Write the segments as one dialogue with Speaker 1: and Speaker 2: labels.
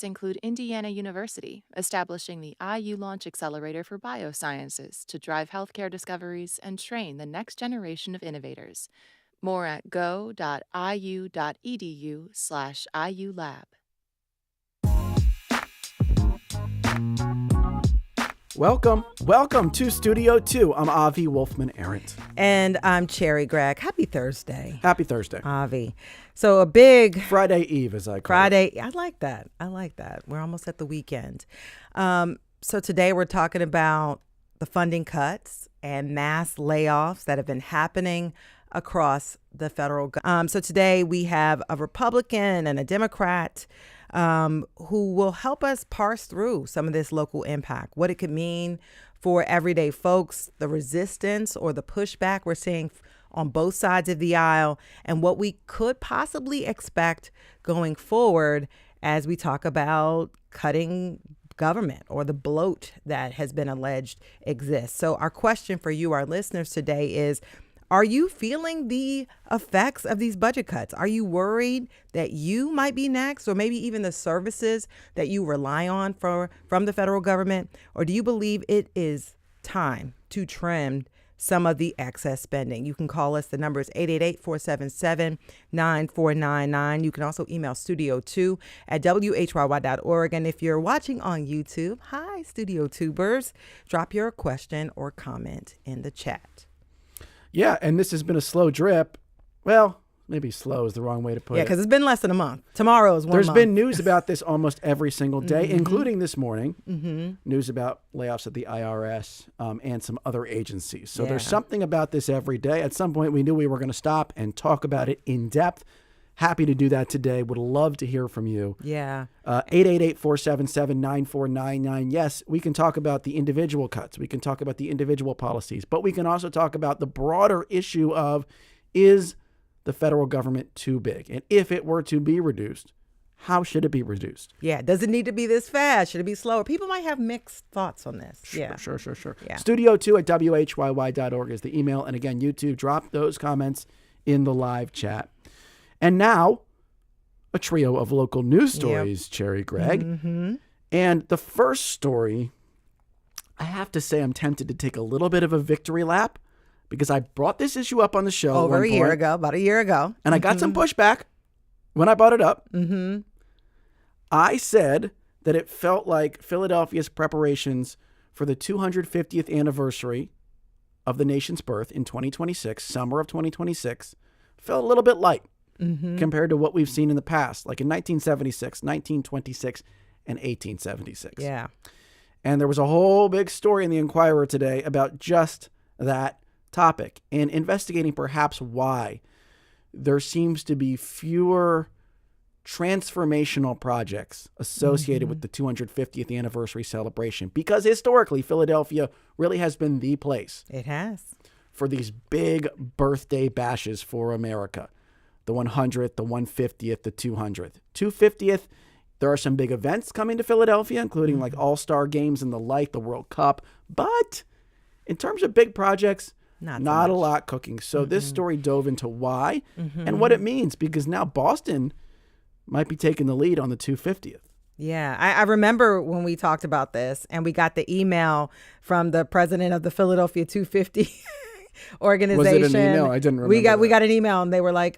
Speaker 1: include Indiana University, establishing the IU Launch Accelerator for Biosciences to drive healthcare discoveries and train the next generation of innovators. More at go.iu.edu/IULab.
Speaker 2: Welcome to Studio 2. I'm Avi Wolfman-Arndt.
Speaker 3: And I'm Cherry Gregg. Happy Thursday.
Speaker 2: Happy Thursday.
Speaker 3: Avi. So a big...
Speaker 2: Friday Eve, as I call
Speaker 3: Friday. I like that. We're almost at the weekend. So today we're talking about the funding cuts and mass layoffs that have been happening across the federal government. So today we have a Republican and a Democrat who will help us parse through some of this local impact, what it could mean for everyday folks, the resistance or the pushback we're seeing on both sides of the aisle, and what we could possibly expect going forward as we talk about cutting government or the bloat that has been alleged exists. So our question for you, our listeners today is, are you feeling the effects of these budget cuts? Are you worried that you might be next, or maybe even the services that you rely on from the federal government? Or do you believe it is time to trim some of the excess spending? You can call us. The number is 888-477-9499. You can also email studio2@whyy.org. And if you're watching on YouTube, hi, Studio Tubers, drop your question or comment in the chat.
Speaker 2: Yeah, and this has been a slow drip. Well, maybe slow is the wrong way to put it.
Speaker 3: Yeah, because it's been less than a month. Tomorrow is one month.
Speaker 2: There's been news about this almost every single day, including this morning. News about layoffs at the IRS and some other agencies. So there's something about this every day. At some point, we knew we were going to stop and talk about it in depth. Happy to do that today. Would love to hear from you.
Speaker 3: Yeah.
Speaker 2: 888-477-9499. Yes, we can talk about the individual cuts. We can talk about the individual policies. But we can also talk about the broader issue of, is the federal government too big? And if it were to be reduced, how should it be reduced?
Speaker 3: Yeah. Does it need to be this fast? Should it be slower? People might have mixed thoughts on this.
Speaker 2: Sure.
Speaker 3: Yeah.
Speaker 2: Yeah. Studio2@whyy.org is the email. And again, YouTube, drop those comments in the live chat. And now, a trio of local news stories, Cherry Gregg. And the first story, I have to say I'm tempted to take a little bit of a victory lap, because I brought this issue up on the show
Speaker 3: about a year ago.
Speaker 2: And I got some pushback when I brought it up. I said that it felt like Philadelphia's preparations for the 250th anniversary of the nation's birth in 2026, summer of 2026, felt a little bit light. Compared to what we've seen in the past, like in 1976, 1926, and 1876.
Speaker 3: Yeah.
Speaker 2: And there was a whole big story in the Inquirer today about just that topic and investigating perhaps why there seems to be fewer transformational projects associated with the 250th anniversary celebration. Because historically, Philadelphia really has been the place.
Speaker 3: It has.
Speaker 2: For these big birthday bashes for America. The 100th, the 150th, the 200th. 250th, there are some big events coming to Philadelphia, including like all-star games and the like, the World Cup. But in terms of big projects, not a lot cooking. So this story dove into why and what it means, because now Boston might be taking the lead on the 250th.
Speaker 3: Yeah, I remember when we talked about this and we got the email from the president of the Philadelphia 250 organization.
Speaker 2: Was it an email? I didn't remember.
Speaker 3: We got an email and they were like,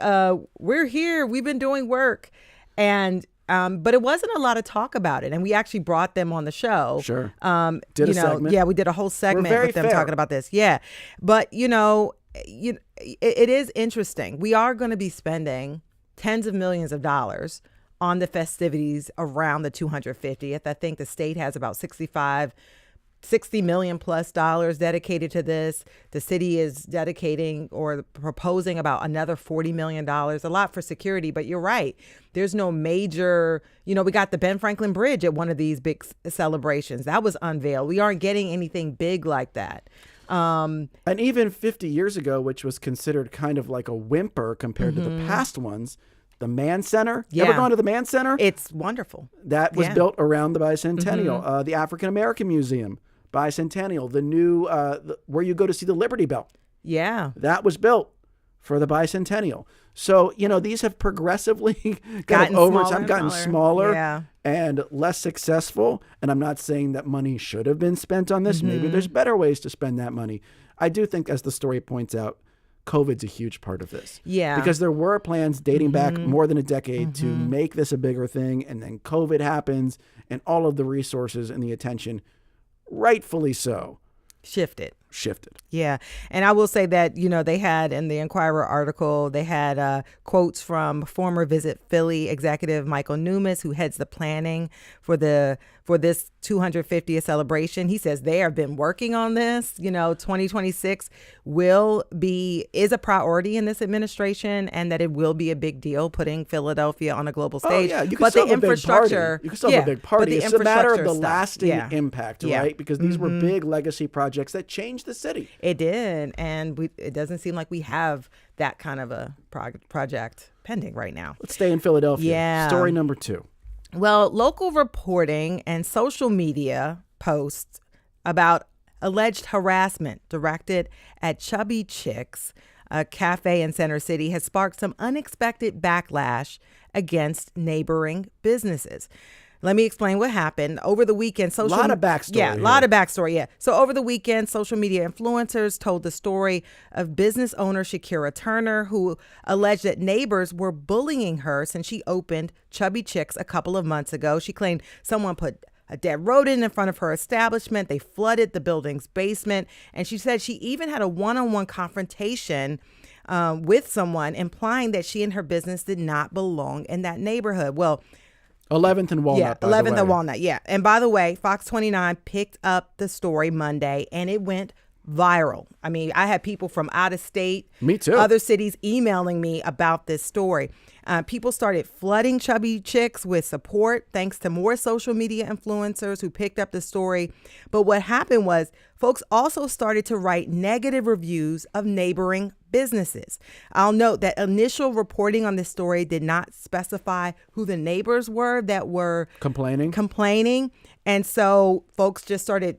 Speaker 3: we're here. We've been doing work. And but it wasn't a lot of talk about it. And we actually brought them on the show.
Speaker 2: Sure. Did a segment.
Speaker 3: Yeah, we did a whole segment with them talking about this. Yeah. But, it is interesting. We are going to be spending tens of millions of dollars on the festivities around the 250th. I think the state has about $60 million plus dedicated to this. The city is dedicating or proposing about another $40 million, a lot for security. But you're right. There's no major, we got the Ben Franklin Bridge at one of these big celebrations. That was unveiled. We aren't getting anything big like that.
Speaker 2: And even 50 years ago, which was considered kind of like a whimper compared to the past ones, the Mann Center. You ever gone to the Mann Center?
Speaker 3: It's wonderful.
Speaker 2: That was built around the bicentennial. The African American Museum, bicentennial. The new, where you go to see the Liberty Bell.
Speaker 3: Yeah.
Speaker 2: That was built for the bicentennial. So, these have progressively
Speaker 3: Gotten
Speaker 2: over
Speaker 3: smaller
Speaker 2: time
Speaker 3: and
Speaker 2: gotten
Speaker 3: smaller.
Speaker 2: smaller
Speaker 3: Yeah.
Speaker 2: and less successful. And I'm not saying that money should have been spent on this. Maybe there's better ways to spend that money. I do think, as the story points out, COVID's a huge part of this.
Speaker 3: Yeah.
Speaker 2: Because there were plans dating back more than a decade to make this a bigger thing. And then COVID happens and all of the resources and the attention, rightfully so,
Speaker 3: Shifted. Yeah. And I will say that, they had in the Inquirer article, they had quotes from former Visit Philly executive Michael Newmas, who heads the planning for this 250th celebration. He says they have been working on this. 2026 is a priority in this administration, and that it will be a big deal putting Philadelphia on a global stage.
Speaker 2: Oh, yeah. You can
Speaker 3: but
Speaker 2: still
Speaker 3: the
Speaker 2: have a big party. You can still have a big party. It's a matter of the lasting impact, right? Because these were big legacy projects that changed the city.
Speaker 3: It did. And it doesn't seem like we have that kind of a project pending right now.
Speaker 2: Let's stay in Philadelphia.
Speaker 3: Yeah.
Speaker 2: Story number 2.
Speaker 3: Well, local reporting and social media posts about alleged harassment directed at Chubby Chicks, a cafe in Center City, has sparked some unexpected backlash against neighboring businesses. Let me explain what happened. Over the weekend,
Speaker 2: a lot of backstory.
Speaker 3: Yeah, a lot of backstory, yeah. So over the weekend, social media influencers told the story of business owner Shakira Turner, who alleged that neighbors were bullying her since she opened Chubby Chicks a couple of months ago. She claimed someone put a dead rodent in front of her establishment. They flooded the building's basement. And she said she even had a one-on-one confrontation with someone, implying that she and her business did not belong in that neighborhood. Well,
Speaker 2: 11th and Walnut.
Speaker 3: Yeah, 11th and Walnut. Yeah. And by the way, Fox 29 picked up the story Monday and it went viral. I mean, I had people from out of state,
Speaker 2: me too,
Speaker 3: other cities emailing me about this story. People started flooding Chubby Chicks with support thanks to more social media influencers who picked up the story. But what happened was folks also started to write negative reviews of neighboring businesses. I'll note that initial reporting on this story did not specify who the neighbors were that were complaining. And so folks just started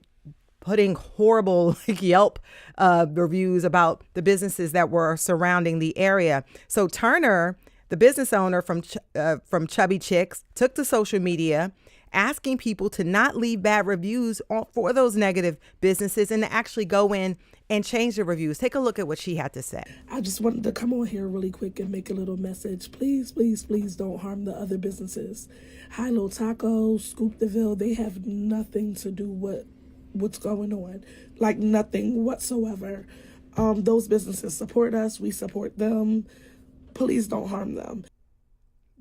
Speaker 3: putting horrible Yelp reviews about the businesses that were surrounding the area. So Turner, the business owner from Chubby Chicks, took to social media asking people to not leave bad reviews for those negative businesses and to actually go in and change the reviews. Take a look at what she had to say.
Speaker 4: I just wanted to come on here really quick and make a little message. Please, please, please don't harm the other businesses. Hilo Taco, Scoop DeVille, they have nothing to do with what's going on. Like nothing whatsoever. Those businesses support us. We support them. Please don't harm them.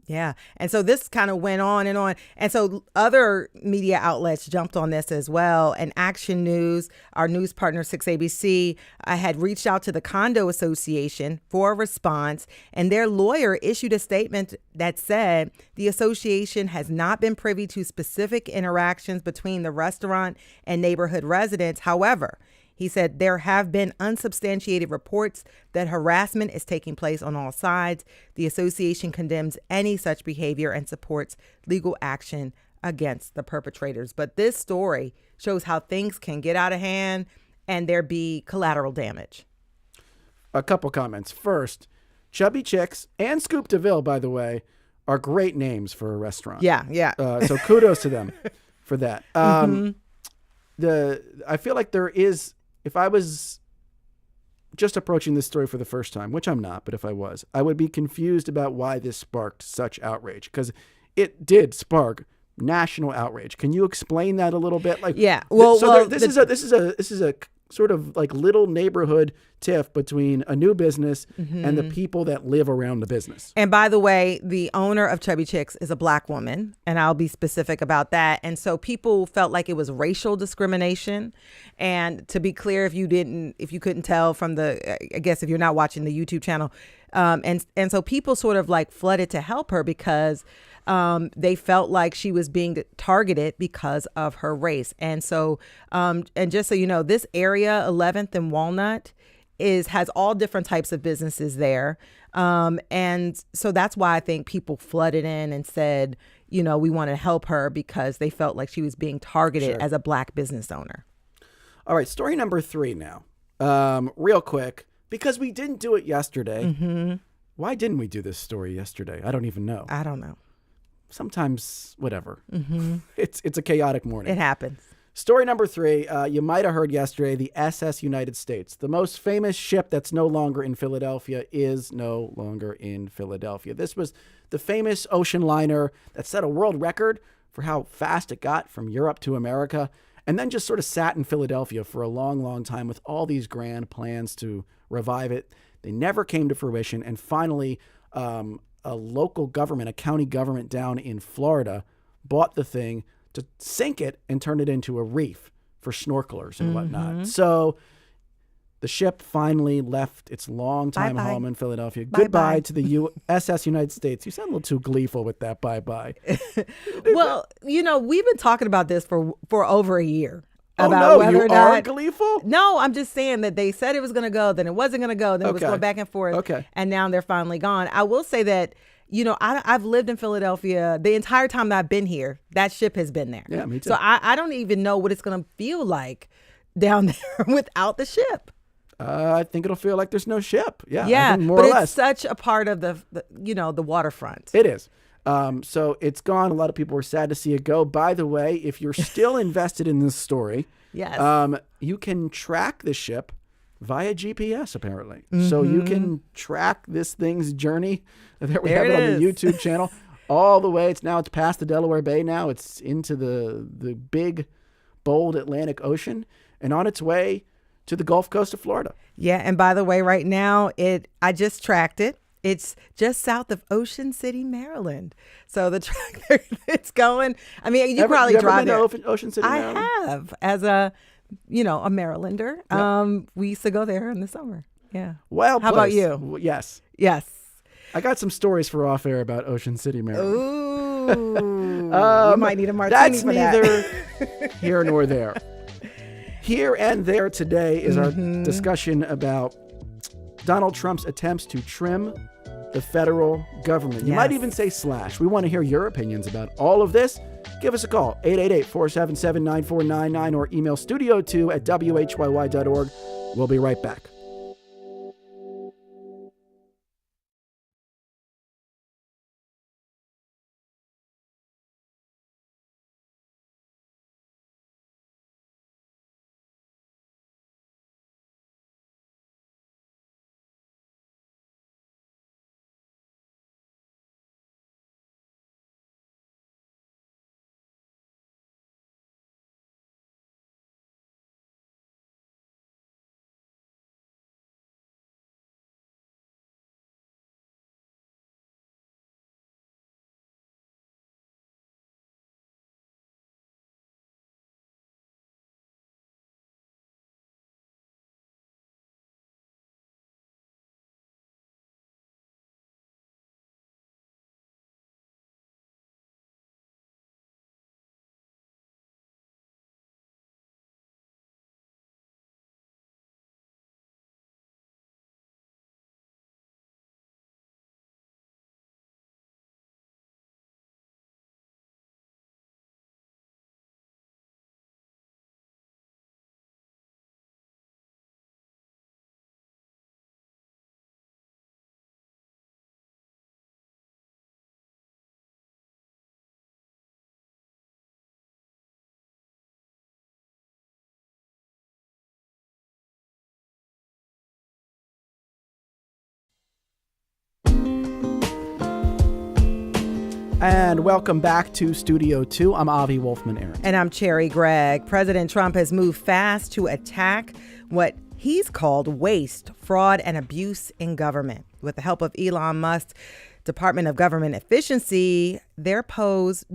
Speaker 3: Yeah. And so this kind of went on and on. And so other media outlets jumped on this as well. And Action News, our news partner 6ABC, had reached out to the Condo Association for a response. And their lawyer issued a statement that said the association has not been privy to specific interactions between the restaurant and neighborhood residents. However, he said there have been unsubstantiated reports that harassment is taking place on all sides. The association condemns any such behavior and supports legal action against the perpetrators. But this story shows how things can get out of hand and there be collateral damage.
Speaker 2: A couple comments. First, Chubby Chicks and Scoop DeVille, by the way, are great names for a restaurant.
Speaker 3: Yeah.
Speaker 2: So kudos to them for that. I feel like there is... If I was just approaching this story for the first time, which I'm not, but if I was, I would be confused about why this sparked such outrage, because it did spark national outrage. Can you explain that a little bit? Like,
Speaker 3: yeah. Well,
Speaker 2: this is a sort of like little neighborhood tiff between a new business and the people that live around the business.
Speaker 3: And by the way, the owner of Chubby Chicks is a Black woman, and I'll be specific about that. And so people felt like it was racial discrimination. And to be clear, if you couldn't tell from I guess if you're not watching the YouTube channel, and so people sort of like flooded to help her because they felt like she was being targeted because of her race. And so, and just so you know, this area, 11th and Walnut, has all different types of businesses there. And so that's why I think people flooded in and said, we want to help her because they felt like she was being targeted as a Black business owner.
Speaker 2: All right, story number 3 now. Real quick. Because we didn't do it yesterday. Why didn't we do this story yesterday? I don't even know.
Speaker 3: I don't know.
Speaker 2: Sometimes, whatever. It's a chaotic morning.
Speaker 3: It happens.
Speaker 2: Story number 3, you might have heard yesterday, the SS United States. The most famous ship that's no longer in Philadelphia is no longer in Philadelphia. This was the famous ocean liner that set a world record for how fast it got from Europe to America, and then just sort of sat in Philadelphia for a long, long time with all these grand plans to revive it. They never came to fruition, and finally, a local government, a county government down in Florida, bought the thing to sink it and turn it into a reef for snorkelers and whatnot. So the ship finally left its longtime
Speaker 3: Bye-bye.
Speaker 2: home in Philadelphia.
Speaker 3: Bye-bye.
Speaker 2: Goodbye to the USS United States. You sound a little too gleeful with that bye-bye.
Speaker 3: Well, we've been talking about this for over a year.
Speaker 2: Oh,
Speaker 3: About
Speaker 2: no,
Speaker 3: whether
Speaker 2: you
Speaker 3: or
Speaker 2: are
Speaker 3: not,
Speaker 2: gleeful?
Speaker 3: No, I'm just saying that they said it was going to go, then it wasn't going to go, then it was
Speaker 2: Okay.
Speaker 3: going back and forth.
Speaker 2: Okay.
Speaker 3: And now they're finally gone. I will say that, I've lived in Philadelphia the entire time that I've been here. That ship has been there.
Speaker 2: Yeah, me too.
Speaker 3: So I don't even know what it's going to feel like down there without the ship.
Speaker 2: I think it'll feel like there's no ship. Yeah, I
Speaker 3: Yeah,
Speaker 2: think more
Speaker 3: but
Speaker 2: or
Speaker 3: it's
Speaker 2: less.
Speaker 3: such a part of the waterfront.
Speaker 2: It is. So it's gone. A lot of people were sad to see it go. By the way, if you're still invested in this story,
Speaker 3: Yes.
Speaker 2: you can track the ship via GPS, apparently. So you can track this thing's journey. There we
Speaker 3: There
Speaker 2: have it
Speaker 3: it
Speaker 2: on the
Speaker 3: is.
Speaker 2: YouTube channel all the way. It's past the Delaware Bay now. It's into the big, bold Atlantic Ocean and on its way to the Gulf Coast of Florida.
Speaker 3: Yeah, and by the way, right now I just tracked it. It's just south of Ocean City, Maryland. So the track it's going. I mean, you probably
Speaker 2: you ever
Speaker 3: drive
Speaker 2: been
Speaker 3: there.
Speaker 2: to Ocean City,
Speaker 3: I
Speaker 2: Maryland?
Speaker 3: have, as a Marylander. We used to go there in the summer. Yeah.
Speaker 2: Wild
Speaker 3: How about
Speaker 2: place.
Speaker 3: you?
Speaker 2: Yes.
Speaker 3: Yes.
Speaker 2: I got some stories for off air about Ocean City, Maryland.
Speaker 3: Ooh. You might need a martini
Speaker 2: That's
Speaker 3: for that.
Speaker 2: neither here nor there. Here and there today is our discussion about Donald Trump's attempts to trim the federal government. You might
Speaker 3: Yes.
Speaker 2: even say slash. We want to hear your opinions about all of this. Give us a call, 888-477-9499, or email studio2@whyy.org. We'll be right back. And welcome back to Studio 2. I'm Avi Wolfman-Aaron.
Speaker 3: And I'm Cherry Gregg. President Trump has moved fast to attack what he's called waste, fraud, and abuse in government. With the help of Elon Musk's Department of Government Efficiency, they're poised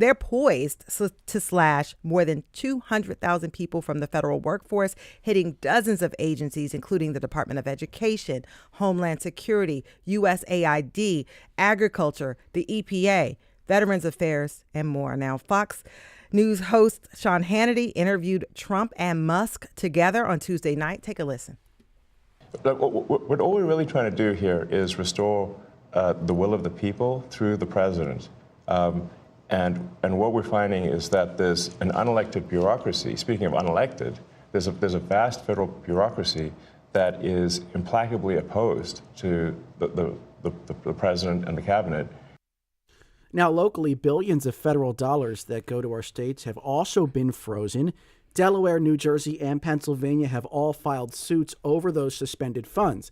Speaker 3: to slash more than 200,000 people from the federal workforce, hitting dozens of agencies, including the Department of Education, Homeland Security, USAID, Agriculture, the EPA, Veterans Affairs, and more. Now, Fox News host Sean Hannity interviewed Trump and Musk together on Tuesday night. Take a listen.
Speaker 5: Look, what all we're really trying to do here is restore the will of the people through the president. And what we're finding is that there's an unelected bureaucracy. Speaking of unelected, there's a vast federal bureaucracy that is implacably opposed to the president and the cabinet.
Speaker 2: Now, locally, billions of federal dollars that go to our states have also been frozen. Delaware, New Jersey, and Pennsylvania have all filed suits over those suspended funds.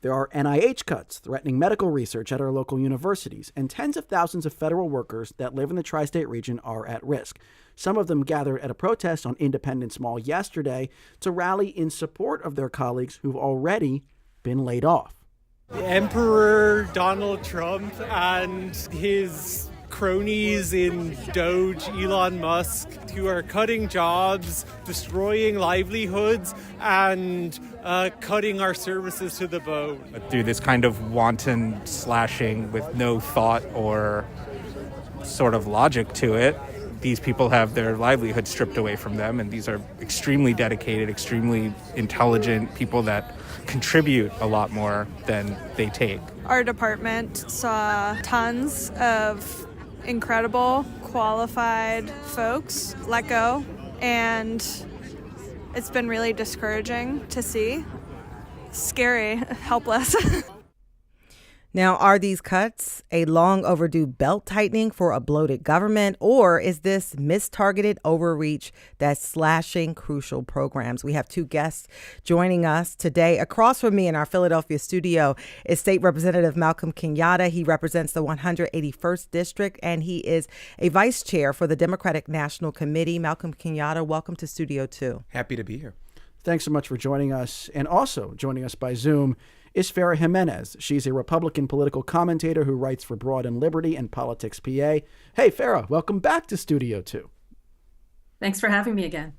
Speaker 2: There are NIH cuts threatening medical research at our local universities, and tens of thousands of federal workers that live in the tri-state region are at risk. Some of them gathered at a protest on Independence Mall yesterday to rally in support of their colleagues who've already been laid off.
Speaker 6: The Emperor Donald Trump and his cronies in DOGE, Elon Musk, who are cutting jobs, destroying livelihoods, and cutting our services to the bone.
Speaker 7: Through this kind of wanton slashing with no thought or sort of logic to it, these people have their livelihood stripped away from them, and these are extremely dedicated, extremely intelligent people that contribute a lot more than they take.
Speaker 8: Our department saw tons of incredible, qualified folks let go, and it's been really discouraging to see. Scary, helpless.
Speaker 3: Now, are these cuts a long overdue belt tightening for a bloated government, or is this mistargeted overreach that's slashing crucial programs? We have two guests joining us today. Across from me in our Philadelphia studio is State Representative Malcolm Kenyatta. He represents the 181st District, and he is a vice chair for the Democratic National Committee. Malcolm Kenyatta, welcome to Studio 2.
Speaker 9: Happy to be here.
Speaker 2: Thanks so much for joining us. And also joining us by Zoom is Farah Jimenez. She's a Republican political commentator who writes for Broad and Liberty and Politics PA. Hey, Farah, welcome back to Studio 2.
Speaker 10: Thanks for having me again.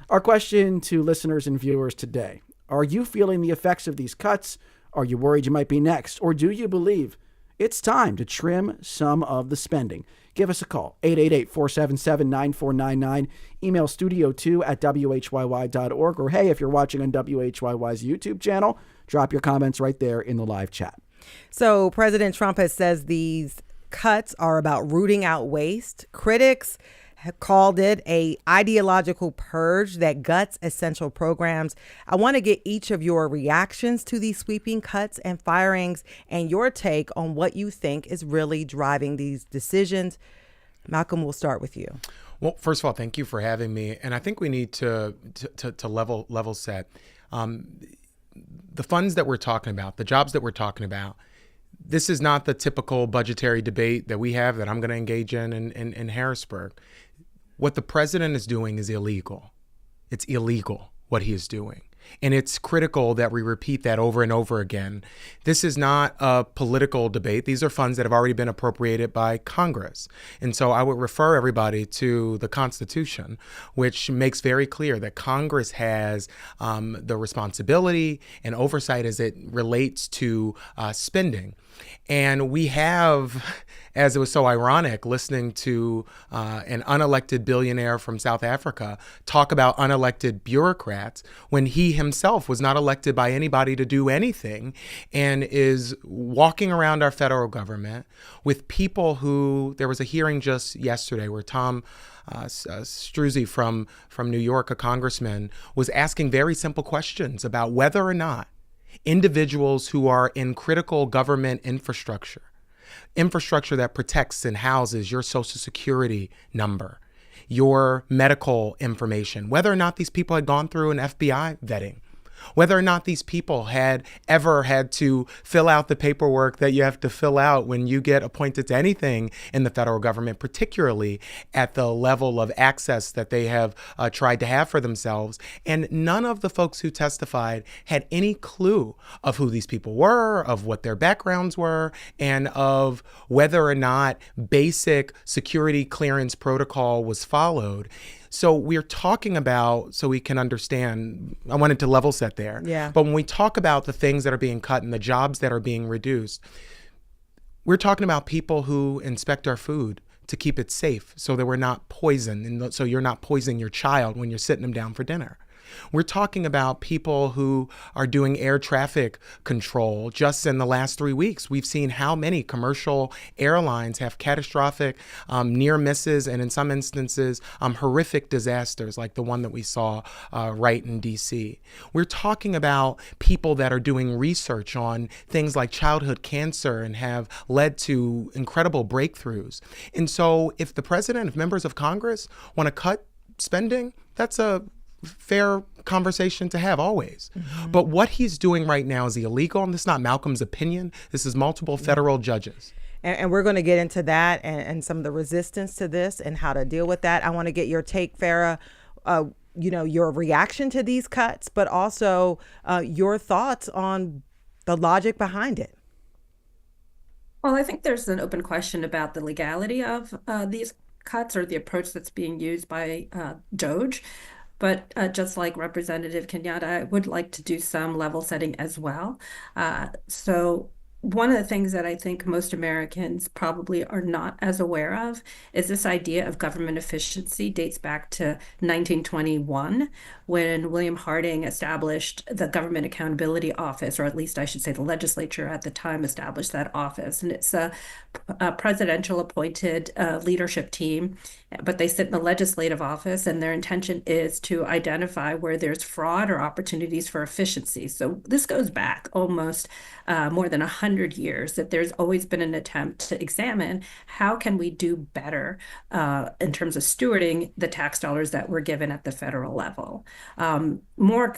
Speaker 2: Our question to listeners and viewers today: are you feeling the effects of these cuts? Are you worried you might be next? Or do you believe it's time to trim some of the spending? Give us a call, 888-477-9499. Email studio2@whyy.org. Or hey, if you're watching on WHYY's YouTube channel, drop your comments right there in the live chat.
Speaker 3: So President Trump has said these cuts are about rooting out waste. Critics have called it a ideological purge that guts essential programs. I want to get each of your reactions to these sweeping cuts and firings and your take on what you think is really driving these decisions. Malcolm, we'll start with you.
Speaker 9: Well, first of all, thank you for having me. And I think we need to level set. The funds that we're talking about, the jobs that we're talking about, this is not the typical budgetary debate that we have that I'm going to engage in Harrisburg. What the president is doing is illegal. It's illegal what he is doing. And it's critical that we repeat that over and over again. This is not a political debate. These are funds that have already been appropriated by Congress. And so I would refer everybody to the Constitution, which makes very clear that Congress has the responsibility and oversight as it relates to spending. And we have, as it was so ironic, listening to an unelected billionaire from South Africa talk about unelected bureaucrats when he himself was not elected by anybody to do anything and is walking around our federal government with people who, there was a hearing just yesterday where Tom Struzzi from New York, a congressman, was asking very simple questions about whether or not individuals who are in critical government infrastructure that protects and houses your Social Security number, your medical information, whether or not these people had gone through an FBI vetting, whether or not these people had ever had to fill out the paperwork that you have to fill out when you get appointed to anything in the federal government, particularly at the level of access that they have tried to have for themselves. And none of the folks who testified had any clue of who these people were, of what their backgrounds were, and of whether or not basic security clearance protocol was followed. So we're talking about, so we can understand, I wanted to level set there.
Speaker 3: Yeah.
Speaker 9: But when we talk about the things that are being cut and the jobs that are being reduced, we're talking about people who inspect our food to keep it safe so that we're not poisoned, and so you're not poisoning your child when you're sitting them down for dinner. We're talking about people who are doing air traffic control. Just in the last 3 weeks, we've seen how many commercial airlines have catastrophic near misses and in some instances horrific disasters like the one that we saw right in DC. We're talking about people that are doing research on things like childhood cancer and have led to incredible breakthroughs. And so if the president, if members of Congress want to cut spending, that's a fair conversation to have always. But what he's doing right now is illegal, and this is not Malcolm's opinion. This is multiple federal judges.
Speaker 3: And we're going to get into that and some of the resistance to this and how to deal with that. I want to get your take, Farah, your reaction to these cuts, but also your thoughts on the logic behind it.
Speaker 10: Well, I think there's an open question about the legality of these cuts or the approach that's being used by DOGE. But just like Representative Kenyatta, I would like to do some level setting as well. So one of the things that I think most Americans probably are not as aware of is this idea of government efficiency dates back to 1921 when William Harding established the Government Accountability Office, or at least I should say the legislature at the time established that office. And it's a presidential appointed leadership team, but they sit in the legislative office, and their intention is to identify where there's fraud or opportunities for efficiency. So this goes back almost more than 100 years, that there's always been an attempt to examine how can we do better in terms of stewarding the tax dollars that were given at the federal level. More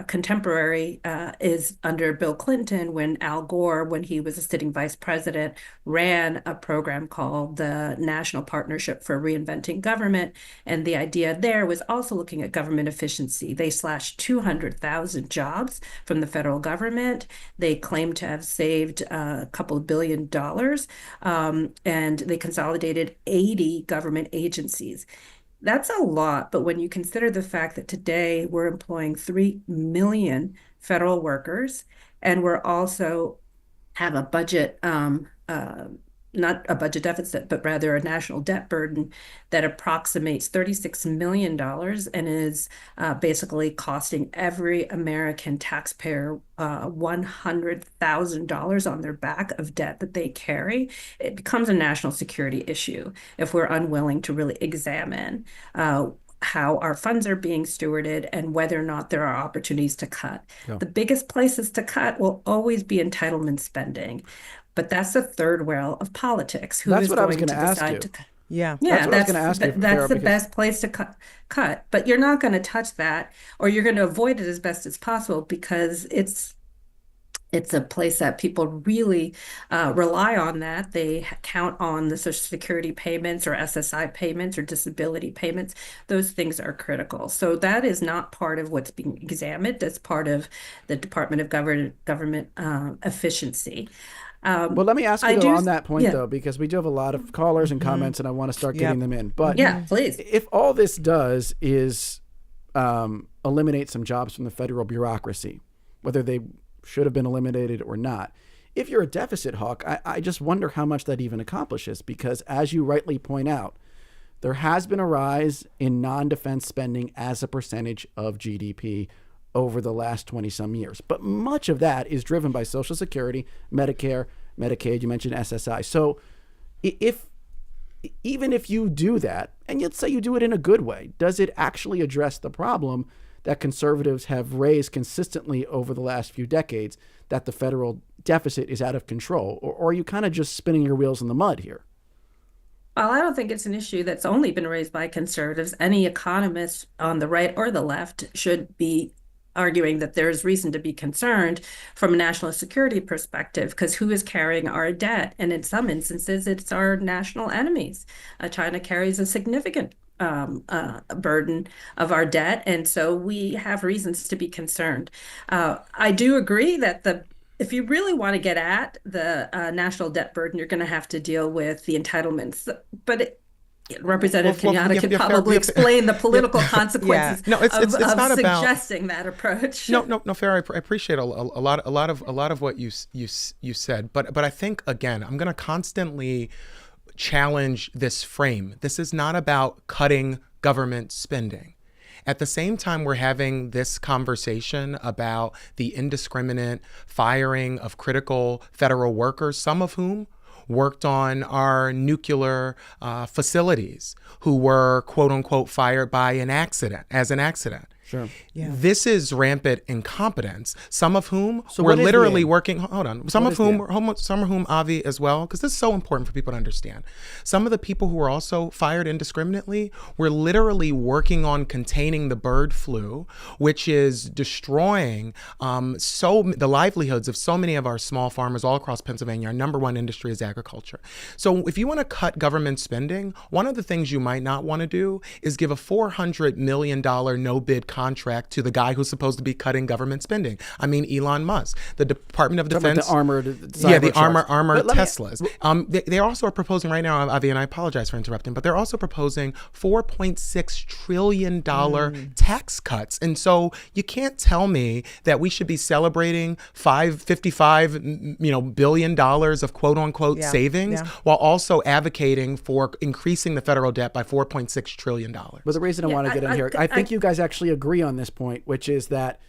Speaker 10: contemporary is under Bill Clinton, when Al Gore, when he was a sitting vice president, ran a program called the National Partnership for Reinventing Government. And the idea there was also looking at government efficiency. They slashed 200,000 jobs from the federal government. They claimed to have saved a couple of $1 billion, and they consolidated 80 government agencies. That's a lot, but when you consider the fact that today we're employing 3 million federal workers, and we're also have a budget, not a budget deficit, but rather a national debt burden that approximates $36 million and is basically costing every American taxpayer $100,000 on their back of debt that they carry. It becomes a national security issue if we're unwilling to really examine how our funds are being stewarded and whether or not there are opportunities to cut. Yeah. The biggest places to cut will always be entitlement spending. But that's the third rail of politics. Who is going to decide to cut?
Speaker 3: Yeah,
Speaker 10: that's what I was going to ask you. That's the best place to cut. But you're not going to touch that, or you're going to avoid it as best as possible, because it's a place that people really rely on. That they count on the Social Security payments or SSI payments or disability payments. Those things are critical. So that is not part of what's being examined. That's part of the Department of Government Efficiency.
Speaker 2: Well, let me ask you on that point, though, because we do have a lot of callers and comments, and I want to start getting them in. But
Speaker 10: yeah, please.
Speaker 2: If all this does is eliminate some jobs from the federal bureaucracy, whether they should have been eliminated or not, if you're a deficit hawk, I just wonder how much that even accomplishes, because as you rightly point out, there has been a rise in non-defense spending as a percentage of GDP over the last 20-some years. But much of that is driven by Social Security, Medicare, Medicaid, you mentioned SSI. So even if you do that, and let's say you do it in a good way, does it actually address the problem that conservatives have raised consistently over the last few decades, that the federal deficit is out of control? Or are you kind of just spinning your wheels in the mud here?
Speaker 10: Well, I don't think it's an issue that's only been raised by conservatives. Any economist on the right or the left should be arguing that there's reason to be concerned from a national security perspective, because who is carrying our debt? And in some instances, it's our national enemies. China carries a significant burden of our debt, and so we have reasons to be concerned. I do agree that if you really want to get at the national debt burden, you're going to have to deal with the entitlements. But Representative Kenyatta could probably explain the political consequences of suggesting that approach.
Speaker 9: No, Farah, I appreciate a lot of what you said, but I think, again, I'm going to constantly challenge this frame. This is not about cutting government spending. At the same time, we're having this conversation about the indiscriminate firing of critical federal workers, some of whom worked on our nuclear facilities, who were, quote unquote, fired by as an accident.
Speaker 2: Sure.
Speaker 3: Yeah.
Speaker 9: This is rampant incompetence. Some of whom
Speaker 2: So
Speaker 9: were
Speaker 2: what is the
Speaker 9: literally
Speaker 2: aim?
Speaker 9: working. Hold on. Some
Speaker 2: What
Speaker 9: of
Speaker 2: is the
Speaker 9: whom, some of whom, Avi, as well, because this is so important for people to understand. Some of the people who were also fired indiscriminately were literally working on containing the bird flu, which is destroying the livelihoods of so many of our small farmers all across Pennsylvania. Our number one industry is agriculture. So if you want to cut government spending, one of the things you might not want to do is give a $400 million no-bid contract to the guy who's supposed to be cutting government spending. I mean, Elon Musk, the Department of Defense.
Speaker 2: The armored
Speaker 9: The armored
Speaker 2: But let me-
Speaker 9: Teslas. They also are proposing right now, Avi, and I apologize for interrupting, but they're also proposing $4.6 trillion tax cuts. And so you can't tell me that we should be celebrating $55 billion of quote unquote savings while also advocating for increasing the federal debt by $4.6 trillion.
Speaker 2: But the reason I want to get in here, I think you guys actually agree on this point, which is that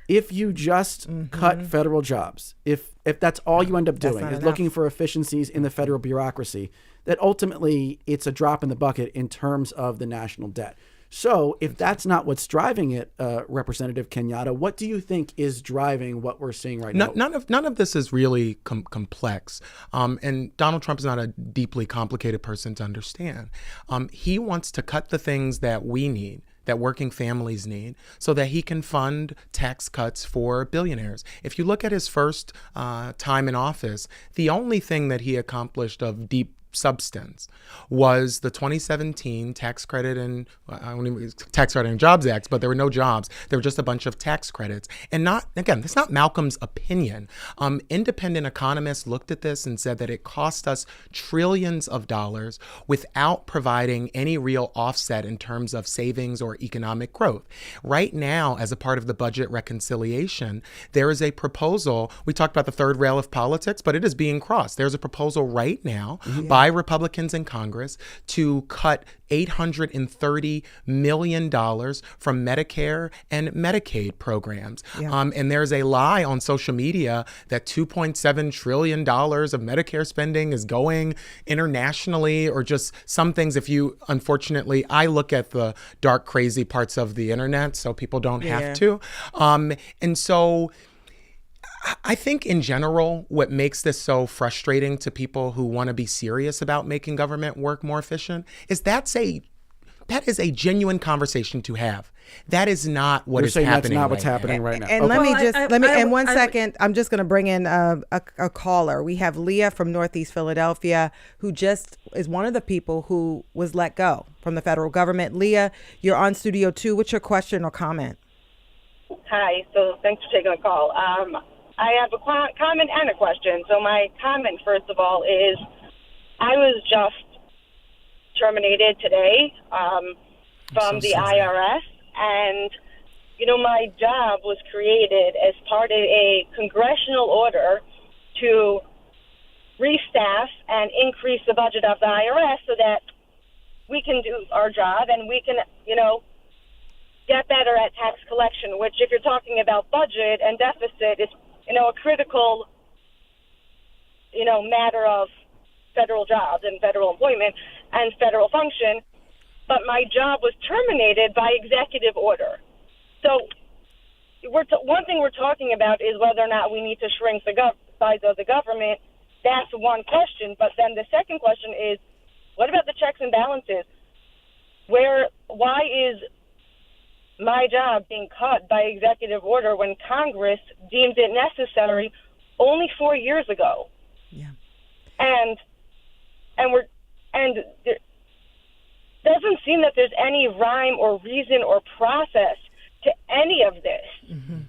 Speaker 2: if you just cut federal jobs, if that's all you end up doing is looking for efficiencies in the federal bureaucracy, that ultimately it's a drop in the bucket in terms of the national debt. So if that's not what's driving it, Representative Kenyatta, what do you think is driving what we're seeing right now?
Speaker 9: None of this is really complex. And Donald Trump is not a deeply complicated person to understand. He wants to cut the things that we need, that working families need, so that he can fund tax cuts for billionaires. If you look at his first time in office, the only thing that he accomplished of deep substance was the 2017 Tax Credit and Jobs Act, but there were no jobs. There were just a bunch of tax credits. And that's not Malcolm's opinion. Independent economists looked at this and said that it cost us trillions of dollars without providing any real offset in terms of savings or economic growth. Right now, as a part of the budget reconciliation, there is a proposal. We talked about the third rail of politics, but it is being crossed. There's a proposal right now by Republicans in Congress to cut $830 million from Medicare and Medicaid programs. And there's a lie on social media that $2.7 trillion of Medicare spending is going internationally, or just some things. Unfortunately, I look at the dark, crazy parts of the internet, so people don't have to. And so I think in general, what makes this so frustrating to people who want to be serious about making government work more efficient is that is a genuine conversation to have. That is not what is happening.
Speaker 2: That's not what's happening right now.
Speaker 3: And in 1 second, I'm just going to bring in a caller. We have Leah from Northeast Philadelphia, who just is one of the people who was let go from the federal government. Leah, you're on Studio 2. What's your question or comment?
Speaker 11: Hi. So thanks for taking the call. I have a comment and a question. So my comment, first of all, is I was just terminated today from the IRS. And, my job was created as part of a congressional order to restaff and increase the budget of the IRS so that we can do our job and we can, get better at tax collection, which if you're talking about budget and deficit is a critical, matter of federal jobs and federal employment and federal function. But my job was terminated by executive order. So one thing we're talking about is whether or not we need to shrink the size of the government. That's one question. But then the second question is, what about the checks and balances? Why is my job being cut by executive order when Congress deemed it necessary only 4 years ago?
Speaker 3: Yeah.
Speaker 11: And there doesn't seem that there's any rhyme or reason or process to any of this. Mm-hmm.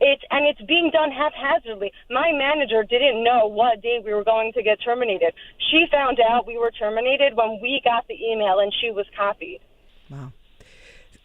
Speaker 11: It's being done haphazardly. My manager didn't know what day we were going to get terminated. She found out we were terminated when we got the email and she was copied.
Speaker 3: Wow.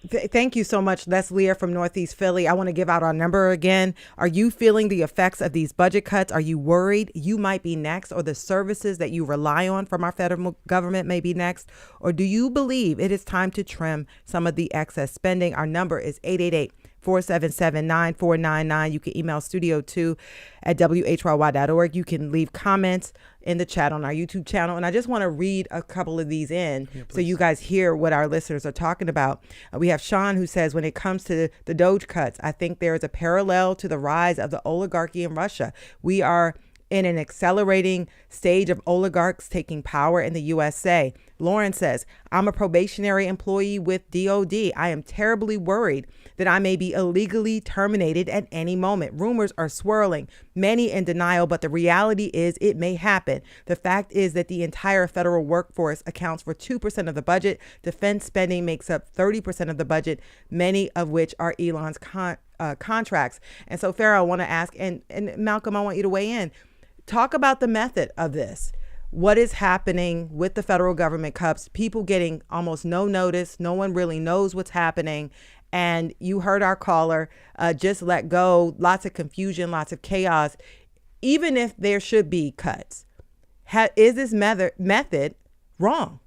Speaker 3: Thank you so much, Leslie from Northeast Philly. I want to give out our number again. Are you feeling the effects of these budget cuts? Are you worried you might be next, or the services that you rely on from our federal government may be next? Or do you believe it is time to trim some of the excess spending? Our number is 888-477-9499. You can email studio2@whyy.org. You can leave comments in the chat on our YouTube channel. And I just want to read a couple of these in so you guys hear what our listeners are talking about. We have Sean who says, when it comes to the DOGE cuts, I think there is a parallel to the rise of the oligarchy in Russia. We are in an accelerating stage of oligarchs taking power in the USA. Lauren says, I'm a probationary employee with DOD. I am terribly worried that I may be illegally terminated at any moment. Rumors are swirling, many in denial, but the reality is it may happen. The fact is that the entire federal workforce accounts for 2% of the budget. Defense spending makes up 30% of the budget, many of which are Elon's contracts. And so, Farrah, I want to ask, and Malcolm, I want you to weigh in. Talk about the method of this. What is happening with the federal government cuts? People getting almost no notice. No one really knows what's happening. And you heard our caller just let go. Lots of confusion, lots of chaos. Even if there should be cuts, is this method wrong?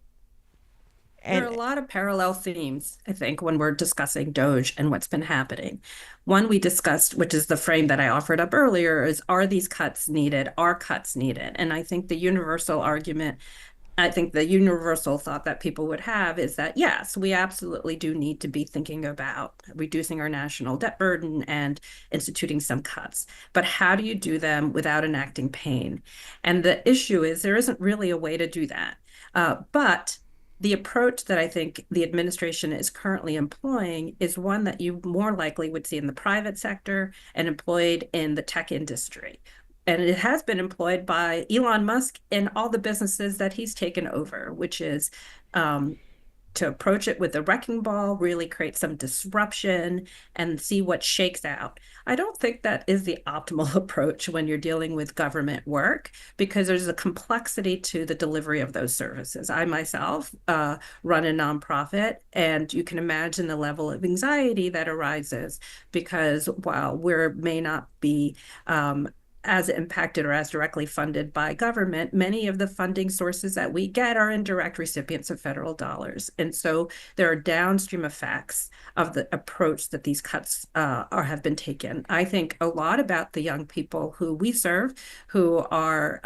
Speaker 10: There are a lot of parallel themes, I think, when we're discussing DOGE and what's been happening. One we discussed, which is the frame that I offered up earlier, is, are these cuts needed? Are cuts needed? And I think the universal argument, I think the universal thought that people would have is that, yes, we absolutely do need to be thinking about reducing our national debt burden and instituting some cuts. But how do you do them without enacting pain? And the issue is there isn't really a way to do that. But the approach that I think the administration is currently employing is one that you more likely would see in the private sector and employed in the tech industry. And it has been employed by Elon Musk in all the businesses that he's taken over, which is to approach it with a wrecking ball, really create some disruption and see what shakes out. I don't think that is the optimal approach when you're dealing with government work, because there's a complexity to the delivery of those services. I myself run a nonprofit, and you can imagine the level of anxiety that arises because while we may not be as impacted or as directly funded by government, many of the funding sources that we get are indirect recipients of federal dollars. And so there are downstream effects of the approach that these cuts have been taken. I think a lot about the young people who we serve who are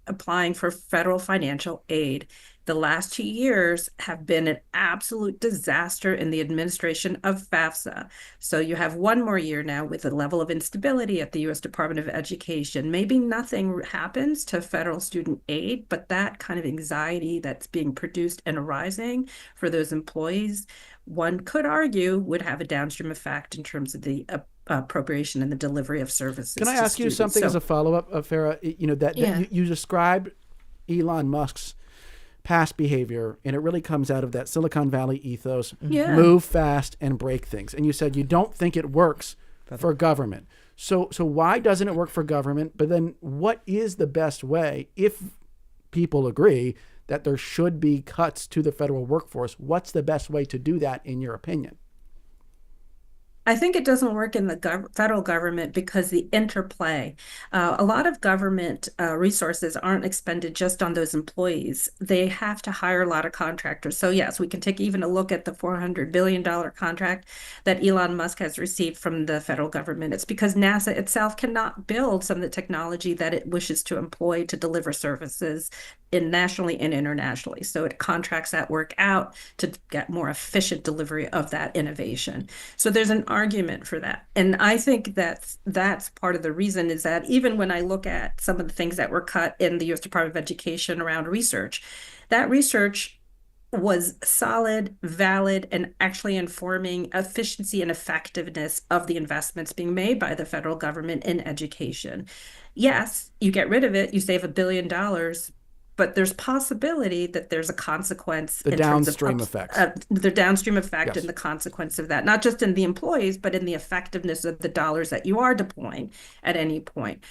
Speaker 10: applying for federal financial aid. The last 2 years have been an absolute disaster in the administration of FAFSA. So you have one more year now with a level of instability at the U.S. Department of Education. Maybe nothing happens to federal student aid, but that kind of anxiety that's being produced and arising for those employees, one could argue would have a downstream effect in terms of the appropriation and the delivery of services.
Speaker 2: Can I ask you something as a follow-up, Farrah? You described Elon Musk's past behavior, and it really comes out of that Silicon Valley ethos, move fast and break things. And you said you don't think it works for government. So why doesn't it work for government? But then what is the best way, if people agree that there should be cuts to the federal workforce, what's the best way to do that in your opinion?
Speaker 10: I think it doesn't work in the federal government because the interplay, a lot of government resources aren't expended just on those employees. They have to hire a lot of contractors. So yes, we can take even a look at the $400 billion contract that Elon Musk has received from the federal government. It's because NASA itself cannot build some of the technology that it wishes to employ to deliver services nationally and internationally. So it contracts that work out to get more efficient delivery of that innovation. So there's an argument for that. And I think that's part of the reason is that even when I look at some of the things that were cut in the U.S. Department of Education around research, that research was solid, valid, and actually informing efficiency and effectiveness of the investments being made by the federal government in education. Yes, you get rid of it, you save $1 billion, but there's possibility that there's a consequence
Speaker 2: the downstream effects.
Speaker 10: The downstream effect and the consequence of that, not just in the employees, but in the effectiveness of the dollars that you are deploying at any point.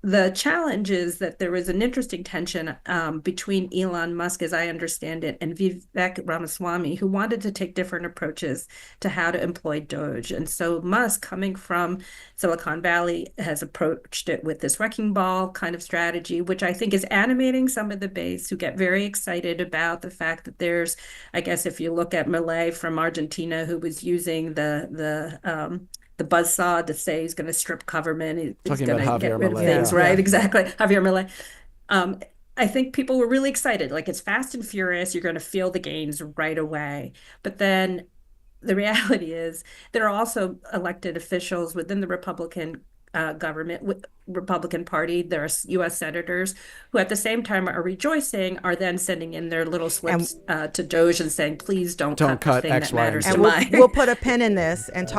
Speaker 10: The challenge is that there was an interesting tension between Elon Musk, as I understand it, and Vivek Ramaswamy, who wanted to take different approaches to how to employ DOGE. And so Musk, coming from Silicon Valley, has approached it with this wrecking ball kind of strategy, which I think is animating some of the base who get very excited about the fact that there's, I guess, if you look at Milei from Argentina, who was using the buzzsaw to say he's going to strip government, he's
Speaker 2: Talking
Speaker 10: going
Speaker 2: about
Speaker 10: to get
Speaker 2: Javier
Speaker 10: rid of
Speaker 2: Milei,
Speaker 10: things,
Speaker 2: yeah.
Speaker 10: right?
Speaker 3: Yeah.
Speaker 10: Exactly. Javier Milei. I think people were really excited. Like, it's fast and furious. You're going to feel the gains right away. But then the reality is there are also elected officials within the Republican government, Republican Party. There are U.S. senators who, at the same time, are rejoicing, are then sending in their little slips to DOGE and saying, "Please don't cut the thing
Speaker 2: X,
Speaker 10: that
Speaker 2: Y, and
Speaker 10: matters
Speaker 2: Z."
Speaker 10: to
Speaker 3: And
Speaker 10: my."
Speaker 3: we'll put a pin in this and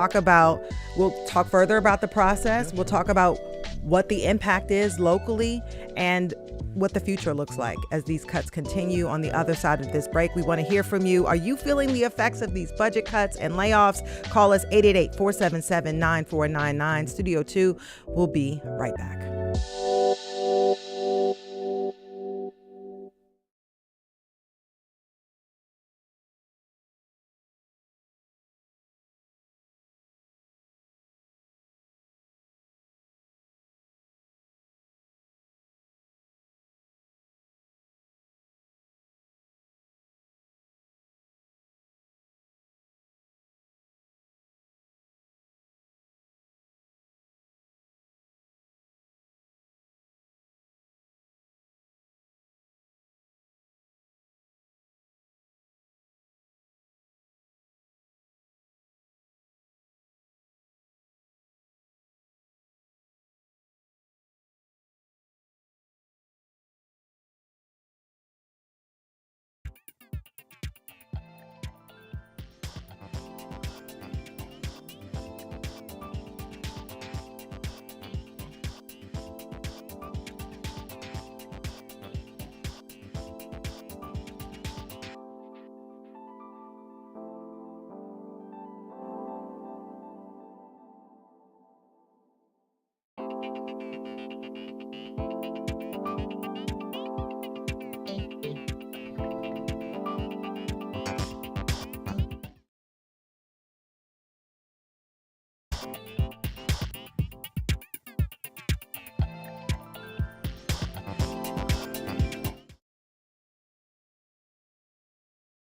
Speaker 3: we'll talk further about the process. We'll talk about what the impact is locally and what the future looks like as these cuts continue. On the other side of this break, we want to hear from you. Are you feeling the effects of these budget cuts and layoffs? Call us 888-477-9499. Studio 2 will be right back.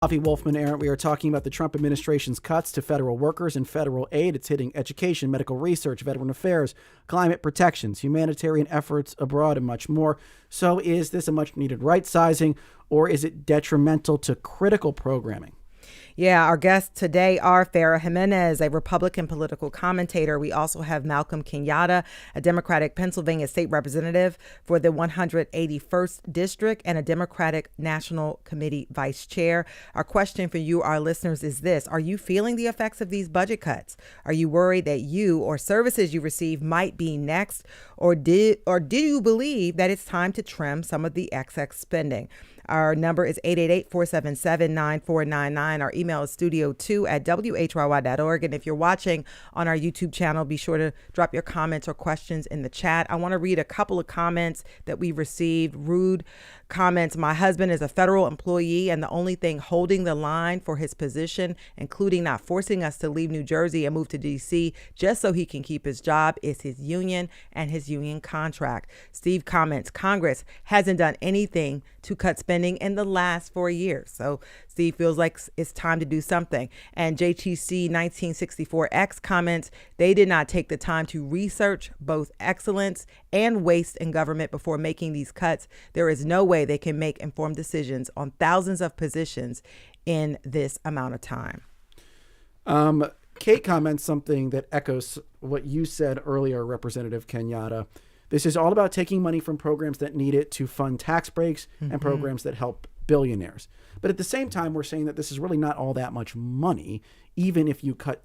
Speaker 2: Avi Wolfman, Aaron, we are talking about the Trump administration's cuts to federal workers and federal aid. It's hitting education, medical research, veteran affairs, climate protections, humanitarian efforts abroad, and much more. So is this a much needed right sizing, or is it detrimental to critical programming?
Speaker 3: Yeah, our guests today are Farah Jimenez, a Republican political commentator. We also have Malcolm Kenyatta, a Democratic Pennsylvania state representative for the 181st District and a Democratic National Committee vice chair. Our question for you, our listeners, is this. Are you feeling the effects of these budget cuts? Are you worried that you or services you receive might be next? Or do you believe that it's time to trim some of the excess spending? Our number is 888-477-9499. Our email is studio2@whyy.org. And if you're watching on our YouTube channel, be sure to drop your comments or questions in the chat. I want to read a couple of comments that we received. Rude comments. My husband is a federal employee, and the only thing holding the line for his position, including not forcing us to leave New Jersey and move to D.C. just so he can keep his job, is his union and his union contract. Steve comments, Congress hasn't done anything to cut spending in the last 4 years. So Steve feels like it's time to do something. And JTC 1964X comments, they did not take the time to research both excellence and waste in government before making these cuts. There is no way they can make informed decisions on thousands of positions in this amount of time.
Speaker 2: Kate comments something that echoes what you said earlier, Representative Kenyatta. This is all about taking money from programs that need it to fund tax breaks and programs that help billionaires. But at the same time, we're saying that this is really not all that much money, even if you cut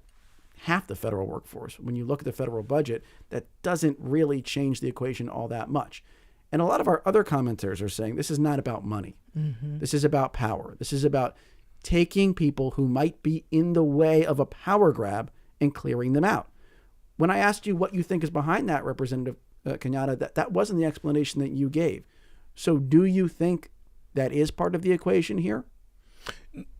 Speaker 2: half the federal workforce. When you look at the federal budget, that doesn't really change the equation all that much. And a lot of our other commenters are saying this is not about money. This is about power. This is about taking people who might be in the way of a power grab and clearing them out. When I asked you what you think is behind that, Representative Kenyatta, that wasn't the explanation that you gave. So do you think that is part of the equation here?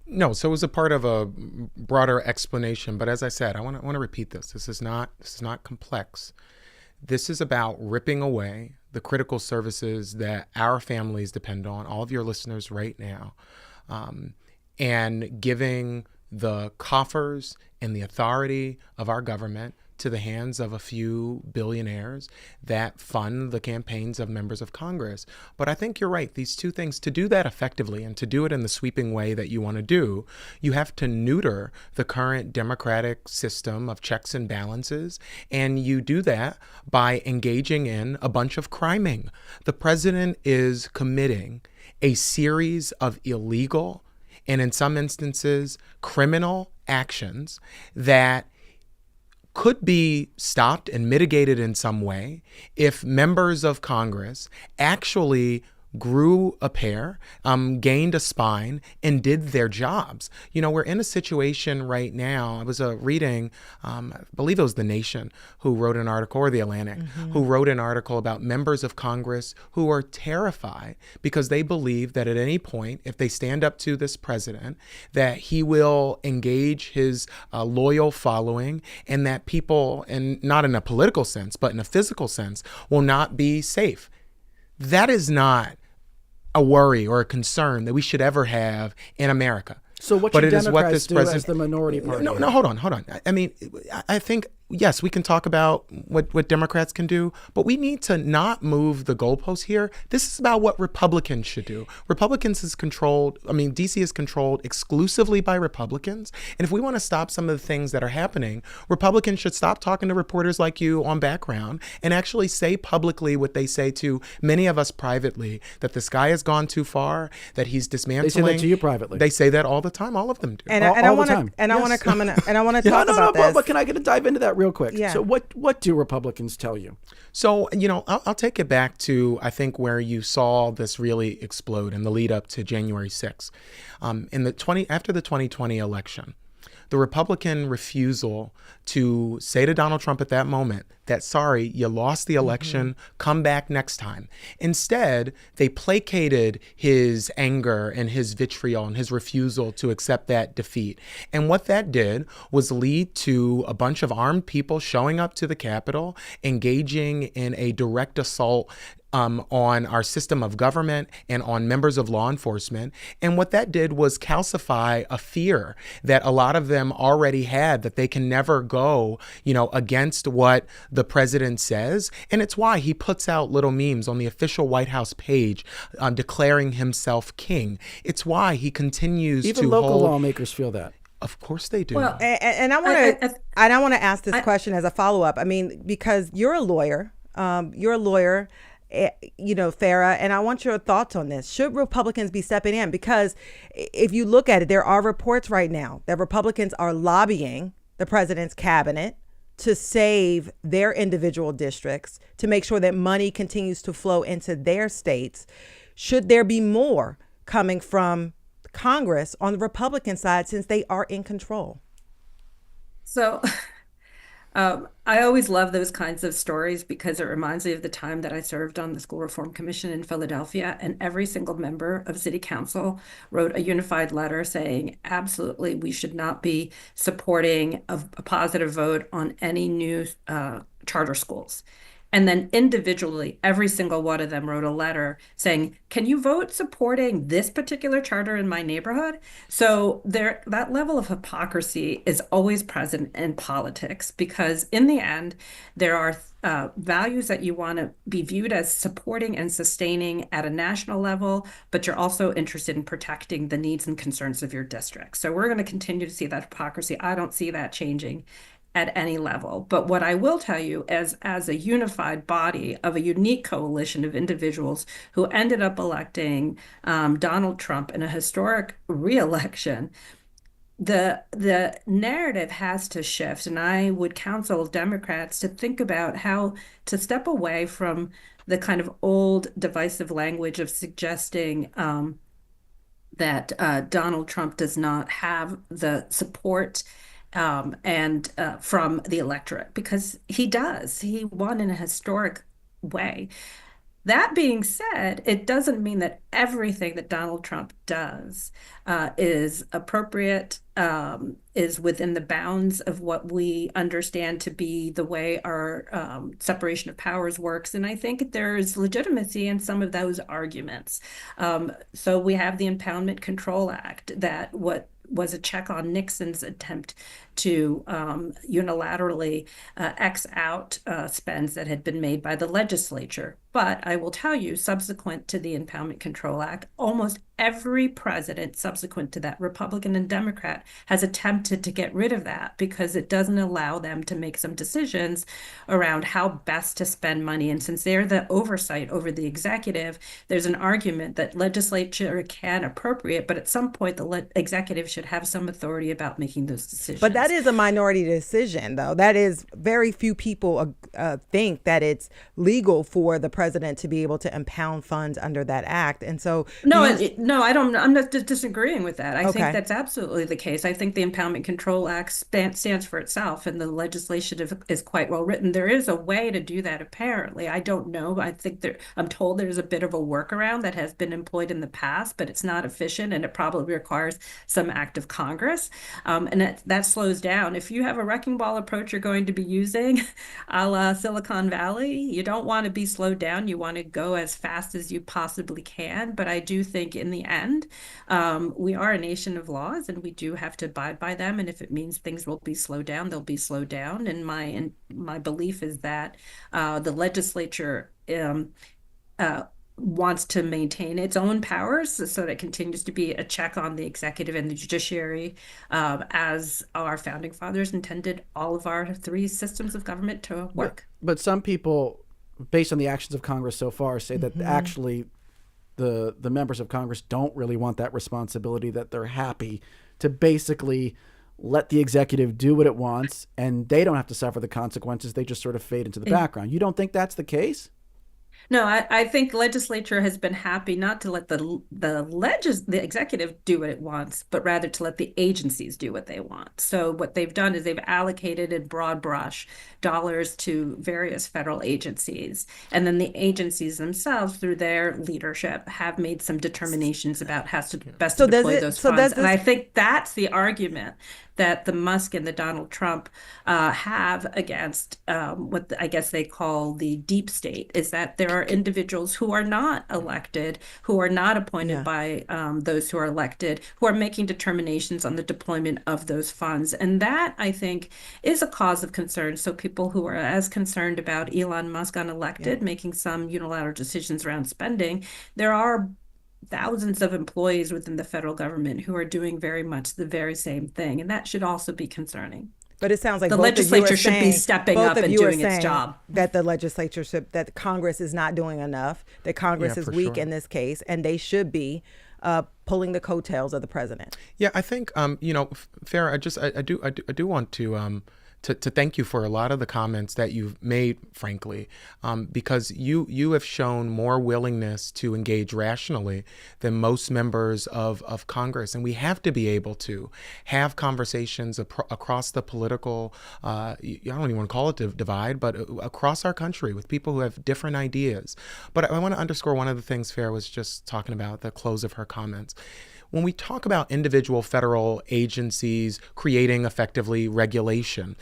Speaker 9: No, so it was a part of a broader explanation. But as I said, I want to repeat this. This is not complex. This is about ripping away the critical services that our families depend on, all of your listeners right now, and giving the coffers and the authority of our government to the hands of a few billionaires that fund the campaigns of members of Congress. But I think you're right. These two things, to do that effectively and to do it in the sweeping way that you want to do, you have to neuter the current democratic system of checks and balances. And you do that by engaging in a bunch of criming. The president is committing a series of illegal and in some instances criminal actions that could be stopped and mitigated in some way if members of Congress actually grew a pair, gained a spine, and did their jobs. You know, we're in a situation right now. I was reading, I believe it was The Nation who wrote an article, or The Atlantic, who wrote an article about members of Congress who are terrified because they believe that at any point, if they stand up to this president, that he will engage his loyal following, and that people, and not in a political sense, but in a physical sense, will not be safe. That is not a worry or a concern that we should ever have in America.
Speaker 2: So what should Democrats do as the minority party?
Speaker 9: No, hold on. I mean, I think, yes, we can talk about what Democrats can do, but we need to not move the goalposts here. This is about what Republicans should do. DC is controlled exclusively by Republicans. And if we want to stop some of the things that are happening, Republicans should stop talking to reporters like you on background and actually say publicly what they say to many of us privately, that this guy has gone too far, that he's dismantling.
Speaker 2: They say that to you privately.
Speaker 9: They say that all the time. All of them do.
Speaker 3: And I want to comment, and I want to talk about this.
Speaker 2: But can I get to dive into that real quick?
Speaker 3: Yeah.
Speaker 2: So what do Republicans tell you?
Speaker 9: So, I'll take it back to, I think, where you saw this really explode in the lead up to January 6th. After the 2020 election, the Republican refusal to say to Donald Trump at that moment that, sorry, you lost the election, come back next time. Instead, they placated his anger and his vitriol and his refusal to accept that defeat. And what that did was lead to a bunch of armed people showing up to the Capitol, engaging in a direct assault on our system of government and on members of law enforcement. And what that did was calcify a fear that a lot of them already had, that they can never go, against what the president says. And it's why he puts out little memes on the official White House page declaring himself king. It's why he continues
Speaker 2: Even
Speaker 9: to
Speaker 2: local
Speaker 9: hold...
Speaker 2: lawmakers feel that.
Speaker 9: Of course they do.
Speaker 3: Well, and I want to ask this question as a follow-up. I mean, because you're a lawyer, Farah, and I want your thoughts on this. Should Republicans be stepping in? Because if you look at it, there are reports right now that Republicans are lobbying the president's cabinet to save their individual districts, to make sure that money continues to flow into their states. Should there be more coming from Congress on the Republican side, since they are in control?
Speaker 10: So I always love those kinds of stories because it reminds me of the time that I served on the School Reform Commission in Philadelphia, and every single member of City Council wrote a unified letter saying, absolutely, we should not be supporting a positive vote on any new charter schools. And then individually, every single one of them wrote a letter saying, can you vote supporting this particular charter in my neighborhood? So that level of hypocrisy is always present in politics, because in the end, there are values that you want to be viewed as supporting and sustaining at a national level, but you're also interested in protecting the needs and concerns of your district. So we're going to continue to see that hypocrisy. I don't see that changing at any level. But what I will tell you is, as a unified body of a unique coalition of individuals who ended up electing Donald Trump in a historic re-election, the narrative has to shift. And I would counsel Democrats to think about how to step away from the kind of old divisive language of suggesting that Donald Trump does not have the support from the electorate, because he does. He won in a historic way. That being said, it doesn't mean that everything that Donald Trump does is appropriate, is within the bounds of what we understand to be the way our separation of powers works. And I think there's legitimacy in some of those arguments. So we have the Impoundment Control Act, that what was a check on Nixon's attempt to unilaterally X out spends that had been made by the legislature. But I will tell you, subsequent to the Impoundment Control Act, almost every president subsequent to that, Republican and Democrat, has attempted to get rid of that because it doesn't allow them to make some decisions around how best to spend money. And since they're the oversight over the executive, there's an argument that legislature can appropriate, but at some point the executive should have some authority about making those decisions.
Speaker 3: But that is a minority decision, though. That is, very few people think that it's legal for the president to be able to impound funds under that act. And so
Speaker 10: no, I don't. I'm not disagreeing with that. I
Speaker 3: Okay.
Speaker 10: think that's absolutely the case. I think the Impoundment Control Act stands for itself, and the legislation is quite well written. There is a way to do that. Apparently, I don't know. I think I'm told there's a bit of a workaround that has been employed in the past, but it's not efficient, and it probably requires some act of Congress. And that slows down. If you have a wrecking ball approach you're going to be using, a la Silicon Valley, you don't want to be slowed down. You want to go as fast as you possibly can. But I do think in the end, we are a nation of laws, and we do have to abide by them. And if it means things will be slowed down, they'll be slowed down. And my belief is that the legislature wants to maintain its own powers so that it continues to be a check on the executive and the judiciary, as our founding fathers intended all of our three systems of government to work.
Speaker 2: But some people, based on the actions of Congress so far, say that actually the members of Congress don't really want that responsibility, that they're happy to basically let the executive do what it wants and they don't have to suffer the consequences. They just sort of fade into the background. You don't think that's the case?
Speaker 10: No, I think legislature has been happy not to let the executive do what it wants, but rather to let the agencies do what they want. So what they've done is they've allocated in broad brush dollars to various federal agencies. And then the agencies themselves, through their leadership, have made some determinations about how to best deploy those funds. And I think that's the argument that the Musk and the Donald Trump have against what I guess they call the deep state, is that there are individuals who are not elected, who are not appointed by those who are elected, who are making determinations on the deployment of those funds. And that, I think, is a cause of concern. So people who are as concerned about Elon Musk unelected making some unilateral decisions around spending, there are thousands of employees within the federal government who are doing very much the very same thing. And that should also be concerning.
Speaker 3: But it sounds like
Speaker 10: the legislature should be stepping up and doing its job.
Speaker 3: That the legislature should, that Congress is not doing enough, that Congress is weak in this case, and they should be pulling the coattails of the president.
Speaker 9: Yeah, I think Farrah, I do want to thank you for a lot of the comments that you've made, frankly, because you have shown more willingness to engage rationally than most members of Congress. And we have to be able to have conversations across the political, I don't even want to call it divide, but across our country with people who have different ideas. But I want to underscore one of the things Farrah was just talking about at the close of her comments. When we talk about individual federal agencies creating effectively regulation,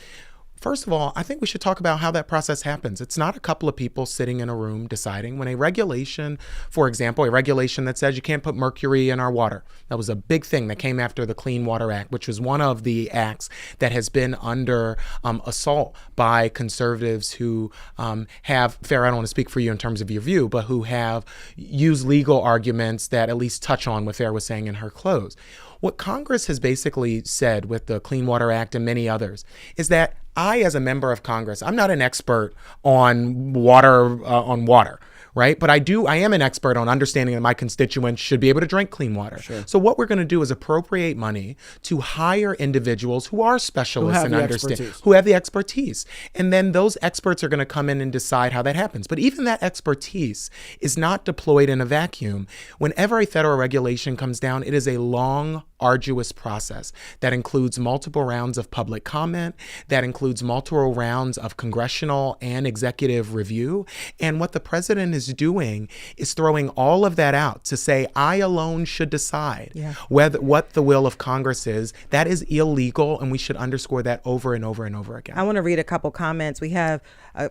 Speaker 9: first of all, I think we should talk about how that process happens. It's not a couple of people sitting in a room deciding. When a regulation, for example, a regulation that says you can't put mercury in our water, that was a big thing that came after the Clean Water Act, which was one of the acts that has been under assault by conservatives who have, Farrah, I don't want to speak for you in terms of your view, but who have used legal arguments that at least touch on what Farrah was saying in her close. What Congress has basically said with the Clean Water Act and many others is that I, as a member of Congress, I'm not an expert on water, right? But I am an expert on understanding that my constituents should be able to drink clean water. Sure. So what we're going to do is appropriate money to hire individuals who are specialists and who have the expertise. And then those experts are going to come in and decide how that happens. But even that expertise is not deployed in a vacuum. Whenever a federal regulation comes down, it is a long, arduous process that includes multiple rounds of public comment, that includes multiple rounds of congressional and executive review. And what the president is doing is throwing all of that out to say, I alone should decide what the will of Congress is. That is illegal, and we should underscore that over and over and over again.
Speaker 3: I want to read a couple comments. We have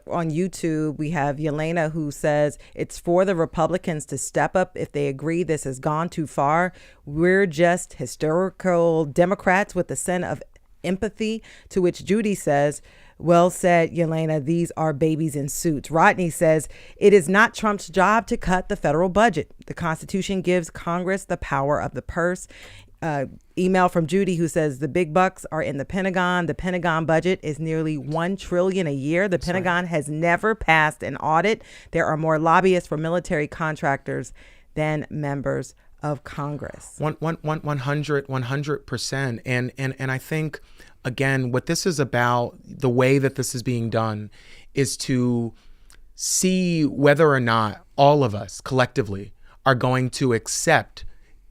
Speaker 3: on YouTube, we have Yelena who says it's for the Republicans to step up if they agree this has gone too far. We're just hysterical Democrats with a sense of empathy, to which Judy says, well said, Yelena, these are babies in suits. Rodney says, it is not Trump's job to cut the federal budget. The Constitution gives Congress the power of the purse. Email from Judy who says the big bucks are in the Pentagon. The Pentagon budget is nearly $1 trillion a year. The Pentagon has never passed an audit. There are more lobbyists for military contractors than members of Congress.
Speaker 9: 100%. And I think, again, what this is about, the way that this is being done, is to see whether or not all of us collectively are going to accept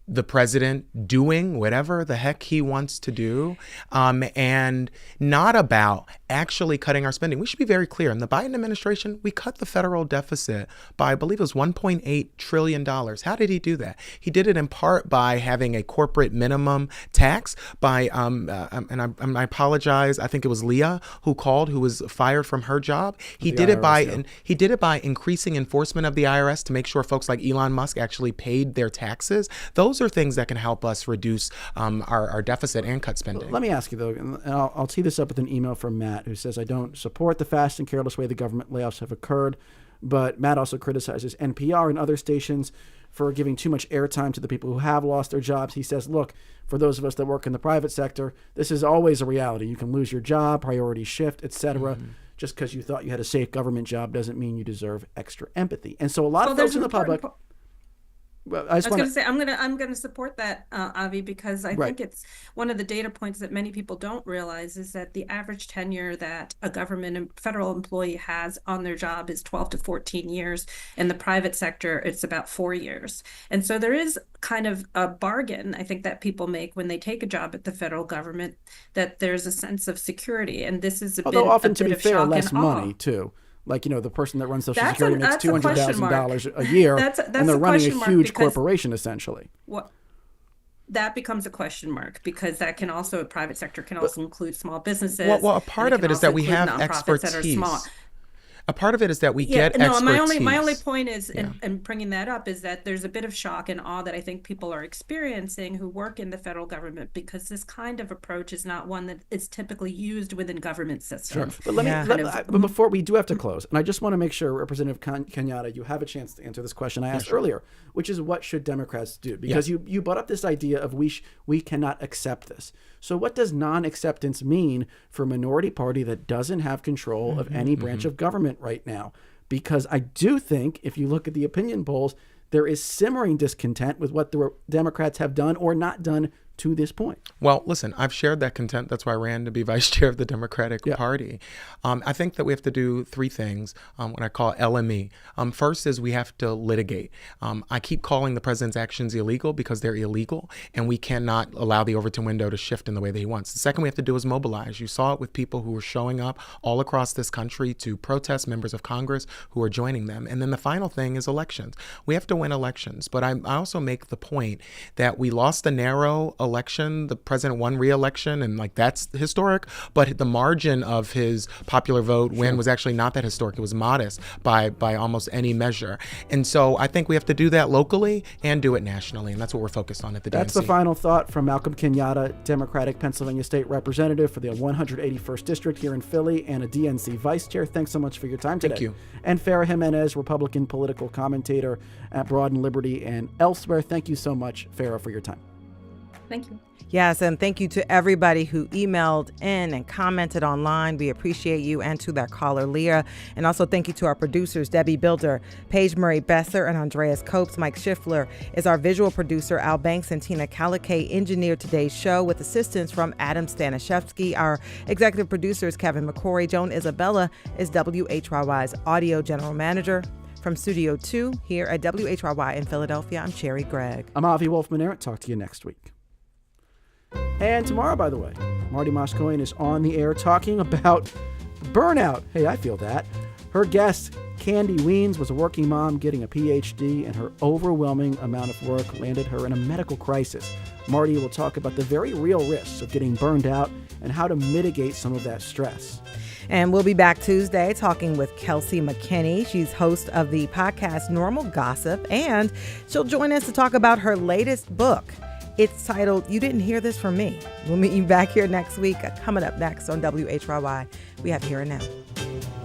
Speaker 9: the president doing whatever the heck he wants to do, and not about actually cutting our spending. We should be very clear. In the Biden administration, we cut the federal deficit by, I believe it was $1.8 trillion. How did he do that? He did it in part by having a corporate minimum tax, by, and I apologize, I think it was Leah who called, who was fired from her job. He did it by increasing enforcement of the IRS to make sure folks like Elon Musk actually paid their taxes. Those are things that can help us reduce our deficit and cut spending.
Speaker 2: Let me ask you, though, and I'll tee this up with an email from Matt, who says, I don't support the fast and careless way the government layoffs have occurred, but Matt also criticizes NPR and other stations for giving too much airtime to the people who have lost their jobs. He says, look, for those of us that work in the private sector, this is always a reality. You can lose your job, priorities shift, etc. Just because you thought you had a safe government job doesn't mean you deserve extra empathy. And so a lot of folks in the public... Well, I was going to say I'm gonna support that, Avi, because I think it's one of the data points that many people don't realize is that the average tenure that a government and federal employee has on their job is 12 to 14 years. In the private sector, it's about 4 years. And so there is kind of a bargain, I think, that people make when they take a job at the federal government, that there's a sense of security. And this is although often, to be fair, less money too. Like, the person that runs Social Security makes $200,000 a year, and they're running a huge corporation, essentially.
Speaker 10: That becomes a question mark, because that can also, private sector can also include small businesses.
Speaker 9: Well, a part of it is that we have expertise. A part of it is that we get expertise.
Speaker 10: My only point is, in bringing that up, is that there's a bit of shock and awe that I think people are experiencing who work in the federal government, because this kind of approach is not one that is typically used within government systems.
Speaker 2: Sure. But but before we do have to close, and I just want to make sure, Representative Kenyatta, you have a chance to answer this question I asked earlier, which is, what should Democrats do? Because you brought up this idea of we cannot accept this. So what does non-acceptance mean for a minority party that doesn't have control of any branch of government right now? Because I do think, if you look at the opinion polls, there is simmering discontent with what the Democrats have done or not done to this point.
Speaker 9: Well, listen, I've shared that content. That's why I ran to be vice chair of the Democratic Party. I think that we have to do three things, what I call LME. First is we have to litigate. I keep calling the president's actions illegal because they're illegal, and we cannot allow the Overton window to shift in the way that he wants. The second we have to do is mobilize. You saw it with people who were showing up all across this country to protest, members of Congress who are joining them. And then the final thing is elections. We have to win elections. But I also make the point that we lost a narrow election. The president won re-election, and that's historic, but the margin of his popular vote win was actually not that historic. It was modest by almost any measure. And so I think we have to do that locally and do it nationally, and that's what we're focused on at the DNC.
Speaker 2: That's the final thought from Malcolm Kenyatta, Democratic Pennsylvania State Representative for the 181st District here in Philly, and a DNC Vice Chair. Thanks so much for your time today.
Speaker 9: Thank you.
Speaker 2: And Farah Jimenez, Republican political commentator at Broad and Liberty and elsewhere. Thank you so much, Farah, for your time.
Speaker 10: Thank you.
Speaker 3: Yes, and thank you to everybody who emailed in and commented online. We appreciate you, and to that caller, Leah. And also thank you to our producers, Debbie Builder, Paige Murray Besser, and Andreas Copes. Mike Schiffler is our visual producer. Al Banks and Tina Calicay engineered today's show with assistance from Adam Stanishevsky. Our executive producer is Kevin McCory. Joan Isabella is WHYY's audio general manager. From Studio 2 here at WHYY in Philadelphia, I'm Cherry Gregg.
Speaker 2: I'm Avi Wolfman-Arndt. Talk to you next week. And tomorrow, by the way, Marty Moscoian is on the air talking about burnout. Hey, I feel that. Her guest, Candy Weens, was a working mom getting a PhD, and her overwhelming amount of work landed her in a medical crisis. Marty will talk about the very real risks of getting burned out and how to mitigate some of that stress.
Speaker 3: And we'll be back Tuesday talking with Kelsey McKinney. She's host of the podcast Normal Gossip, and she'll join us to talk about her latest book. It's titled You Didn't Hear This From Me. We'll meet you back here next week. Coming up next on WHYY, we have Here and Now.